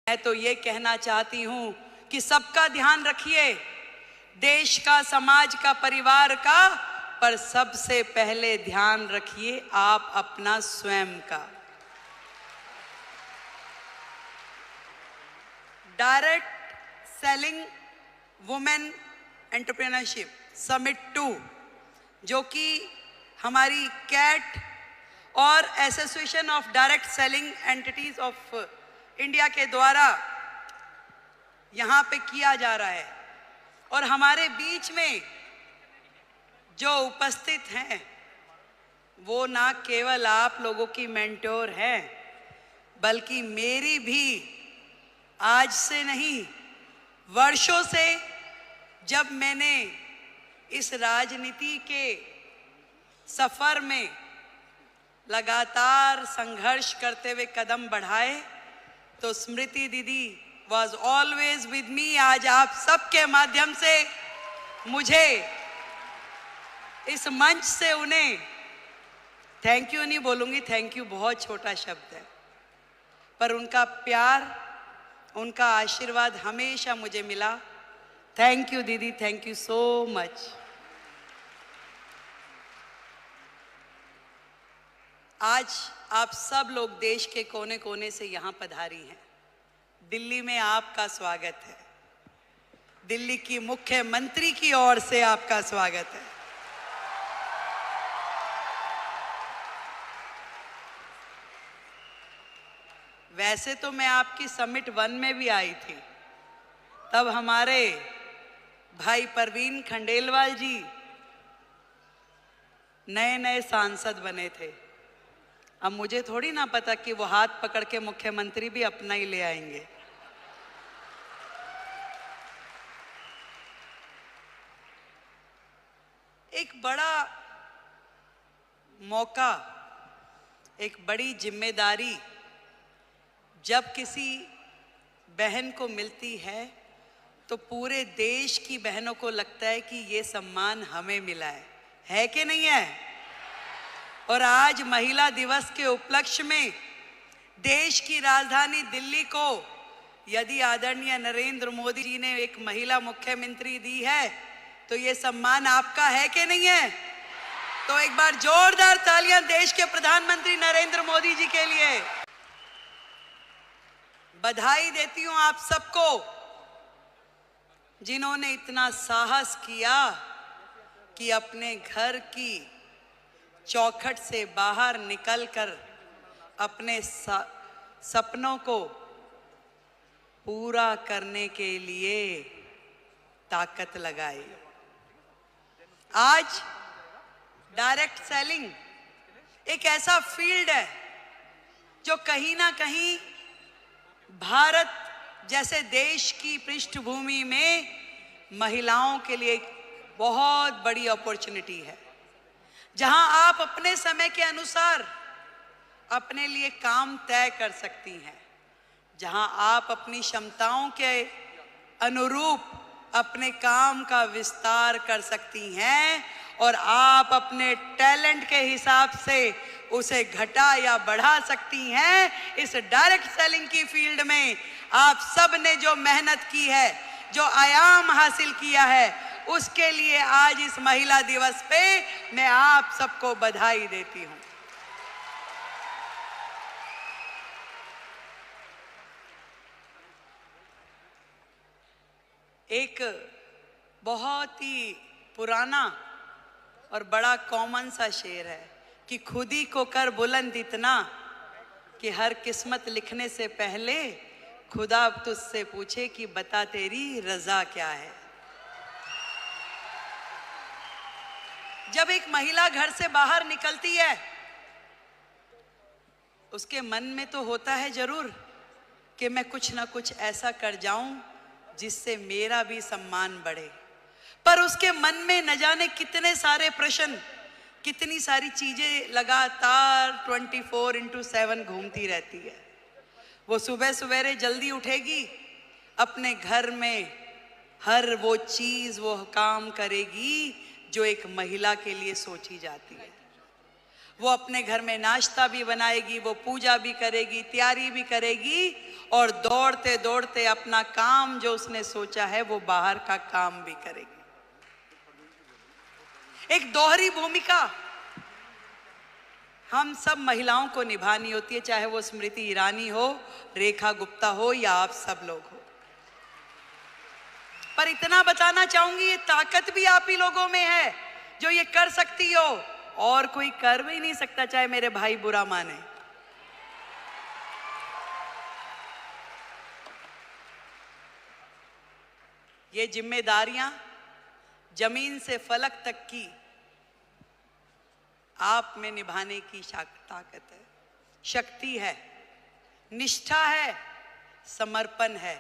मैं तो ये कहना चाहती हूं कि सबका ध्यान रखिए, देश का, समाज का, परिवार का, पर सबसे पहले ध्यान रखिए आप अपना स्वयं का। Direct selling women entrepreneurship summit 2, जो कि हमारी कैट और association of direct selling entities of India के द्वारा यहाँ पे किया जा रहा है। और हमारे बीच में जो उपस्थित हैं वो ना केवल आप लोगों की मेंटोर हैं, बल्कि मेरी भी आज से नहीं, वर्षों से जब मैंने इस राजनीति के सफर में लगातार संघर्ष करते हुए कदम बढ़ाए, तो स्मृति दीदी वॉज ऑलवेज विद मी। आज आप सबके माध्यम से मुझे इस मंच से उन्हें थैंक यू नहीं बोलूंगी, थैंक यू बहुत छोटा शब्द है, पर उनका प्यार, उनका आशीर्वाद हमेशा मुझे मिला। थैंक यू दीदी, थैंक यू सो मच। आज आप सब लोग देश के कोने कोने से यहाँ पधारी हैं। दिल्ली में आपका स्वागत है, दिल्ली की मुख्यमंत्री की ओर से आपका स्वागत है। वैसे तो मैं आपकी समिट 1 में भी आई थी, तब हमारे भाई परवीन खंडेलवाल जी नए नए सांसद बने थे। अब मुझे थोड़ी ना पता कि वो हाथ पकड़ के मुख्यमंत्री भी अपना ही ले आएंगे। एक बड़ा मौका, एक बड़ी जिम्मेदारी जब किसी बहन को मिलती है, तो पूरे देश की बहनों को लगता है कि ये सम्मान हमें मिला है कि नहीं है? और आज महिला दिवस के उपलक्ष्य में देश की राजधानी दिल्ली को यदि आदरणीय नरेंद्र मोदी जी ने एक महिला मुख्यमंत्री दी है, तो ये सम्मान आपका है कि नहीं है? तो एक बार जोरदार तालियां देश के प्रधानमंत्री नरेंद्र मोदी जी के लिए। बधाई देती हूं आप सबको, जिन्होंने इतना साहस किया कि अपने घर की चौखट से बाहर निकलकर अपने सपनों को पूरा करने के लिए ताकत लगाई। आज डायरेक्ट सेलिंग एक ऐसा फील्ड है जो कहीं ना कहीं भारत जैसे देश की पृष्ठभूमि में महिलाओं के लिए एक बहुत बड़ी अपॉर्चुनिटी है, जहां आप अपने समय के अनुसार अपने लिए काम तय कर सकती हैं, जहां आप अपनी क्षमताओं के अनुरूप अपने काम का विस्तार कर सकती हैं और आप अपने टैलेंट के हिसाब से उसे घटा या बढ़ा सकती हैं। इस डायरेक्ट सेलिंग की फील्ड में आप सब ने जो मेहनत की है, जो आयाम हासिल किया है, उसके लिए आज इस महिला दिवस पे मैं आप सबको बधाई देती हूं। एक बहुत ही पुराना और बड़ा कॉमन सा शेर है कि खुद ही को कर बुलंद इतना कि हर किस्मत लिखने से पहले खुदा तुझसे पूछे कि बता तेरी रजा क्या है। जब एक महिला घर से बाहर निकलती है, उसके मन में तो होता है जरूर कि मैं कुछ ना कुछ ऐसा कर जाऊं जिससे मेरा भी सम्मान बढ़े, पर उसके मन में न जाने कितने सारे प्रश्न, कितनी सारी चीजें लगातार 24/7 घूमती रहती है। वो सुबह सवेरे जल्दी उठेगी, अपने घर में हर वो चीज, वो काम करेगी जो एक महिला के लिए सोची जाती है। वो अपने घर में नाश्ता भी बनाएगी, वो पूजा भी करेगी, तैयारी भी करेगी, और दौड़ते दौड़ते अपना काम जो उसने सोचा है वो बाहर का काम भी करेगी। एक दोहरी भूमिका हम सब महिलाओं को निभानी होती है, चाहे वो स्मृति ईरानी हो, रेखा गुप्ता हो, या आप सब लोग हो। पर इतना बताना चाहूंगी, ये ताकत भी आप ही लोगों में है जो ये कर सकती हो, और कोई कर भी नहीं सकता, चाहे मेरे भाई बुरा माने। ये जिम्मेदारियां जमीन से फलक तक की आप में निभाने की ताकत है, शक्ति है, निष्ठा है, समर्पण है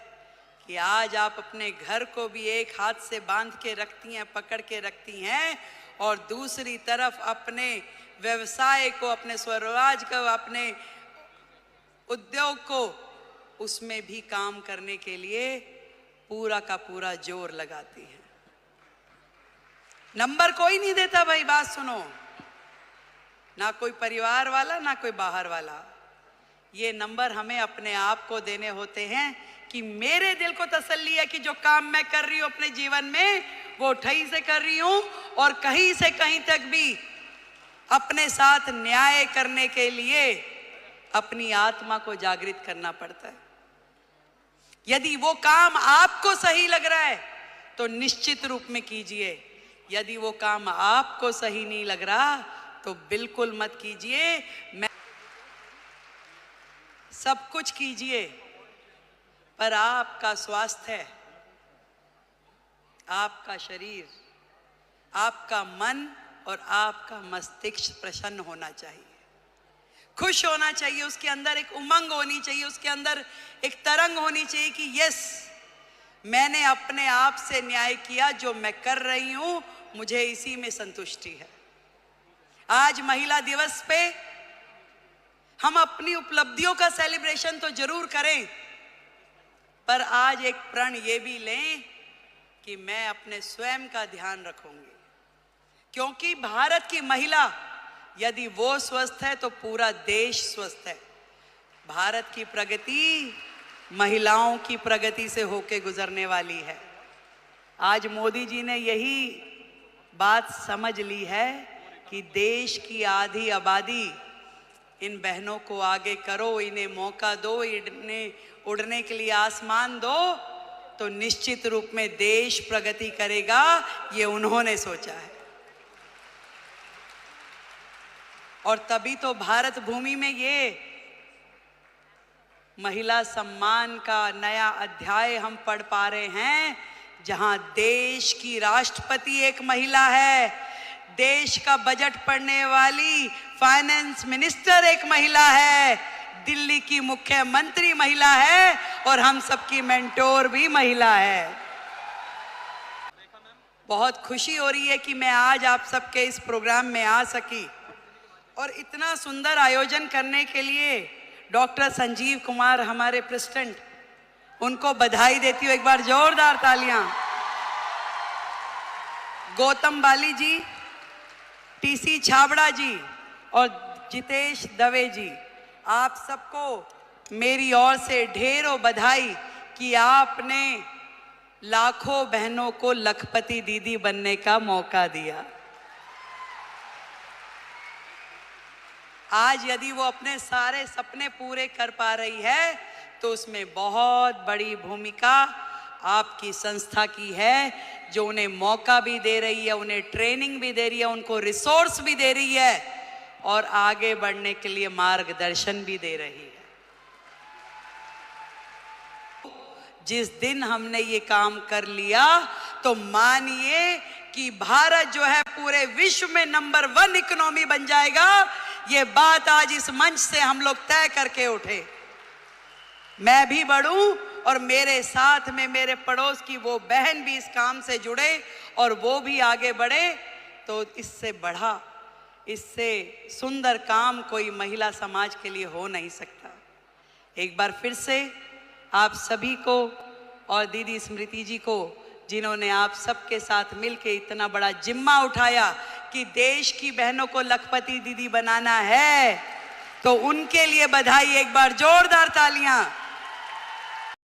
कि आज आप अपने घर को भी एक हाथ से बांध के रखती हैं, पकड़ के रखती हैं, और दूसरी तरफ अपने व्यवसाय को, अपने स्वरोजगार को, अपने उद्योग को, उसमें भी काम करने के लिए पूरा का पूरा जोर लगाती हैं। नंबर कोई नहीं देता भाई, बात सुनो, ना कोई परिवार वाला, ना कोई बाहर वाला। ये नंबर हमें अपने आप को देने होते हैं कि मेरे दिल को तसल्ली है कि जो काम मैं कर रही हूं अपने जीवन में वो ठई से कर रही हूं, और कहीं से कहीं तक भी अपने साथ न्याय करने के लिए अपनी आत्मा को जागृत करना पड़ता है। यदि वो काम आपको सही लग रहा है तो निश्चित रूप में कीजिए, यदि वो काम आपको सही नहीं लग रहा तो बिल्कुल मत कीजिए। मैं सब कुछ कीजिए, पर आपका स्वास्थ्य, आपका शरीर, आपका मन और आपका मस्तिष्क प्रसन्न होना चाहिए, खुश होना चाहिए, उसके अंदर एक उमंग होनी चाहिए, उसके अंदर एक तरंग होनी चाहिए कि यस, मैंने अपने आप से न्याय किया, जो मैं कर रही हूं मुझे इसी में संतुष्टि है। आज महिला दिवस पे हम अपनी उपलब्धियों का सेलिब्रेशन तो जरूर करें, पर आज एक प्रण ये भी लें कि मैं अपने स्वयं का ध्यान रखूंगी, क्योंकि भारत की महिला यदि वो स्वस्थ है तो पूरा देश स्वस्थ है। भारत की प्रगति महिलाओं की प्रगति से होके गुजरने वाली है। आज मोदी जी ने यही बात समझ ली है कि देश की आधी आबादी, इन बहनों को आगे करो, इन्हें मौका दो, इन्हें उड़ने के लिए आसमान दो, तो निश्चित रूप में देश प्रगति करेगा। ये उन्होंने सोचा है, और तभी तो भारत भूमि में ये महिला सम्मान का नया अध्याय हम पढ़ पा रहे हैं, जहां देश की राष्ट्रपति एक महिला है, देश का बजट पढ़ने वाली फाइनेंस मिनिस्टर एक महिला है, दिल्ली की मुख्यमंत्री महिला है, और हम सबकी मेंटोर भी महिला है। बहुत खुशी हो रही है कि मैं आज आप सबके इस प्रोग्राम में आ सकी, और इतना सुंदर आयोजन करने के लिए डॉक्टर संजीव कुमार हमारे प्रेसिडेंट, उनको बधाई देती हूँ, एक बार जोरदार तालियां। गौतम बाली जी, टीसी छाबड़ा जी और जितेश दवे जी, आप सबको मेरी ओर से ढेरों बधाई कि आपने लाखों बहनों को लखपति दीदी बनने का मौका दिया। आज यदि वो अपने सारे सपने पूरे कर पा रही है तो उसमें बहुत बड़ी भूमिका आपकी संस्था की है, जो उन्हें मौका भी दे रही है, उन्हें ट्रेनिंग भी दे रही है, उनको रिसोर्स भी दे रही है, और आगे बढ़ने के लिए मार्गदर्शन भी दे रही है। जिस दिन हमने ये काम कर लिया तो मानिए कि भारत जो है पूरे विश्व में नंबर 1 इकोनॉमी बन जाएगा। ये बात आज इस मंच से हम लोग तय करके उठे। मैं भी बढ़ूं और मेरे साथ में मेरे पड़ोस की वो बहन भी इस काम से जुड़े और वो भी आगे बढ़े, तो इससे बढ़ा, इससे सुंदर काम कोई महिला समाज के लिए हो नहीं सकता। एक बार फिर से आप सभी को और दीदी स्मृति जी को, जिन्होंने आप सबके साथ मिलके इतना बड़ा जिम्मा उठाया कि देश की बहनों को लखपति दीदी बनाना है, तो उनके लिए बधाई, एक बार जोरदार तालियां।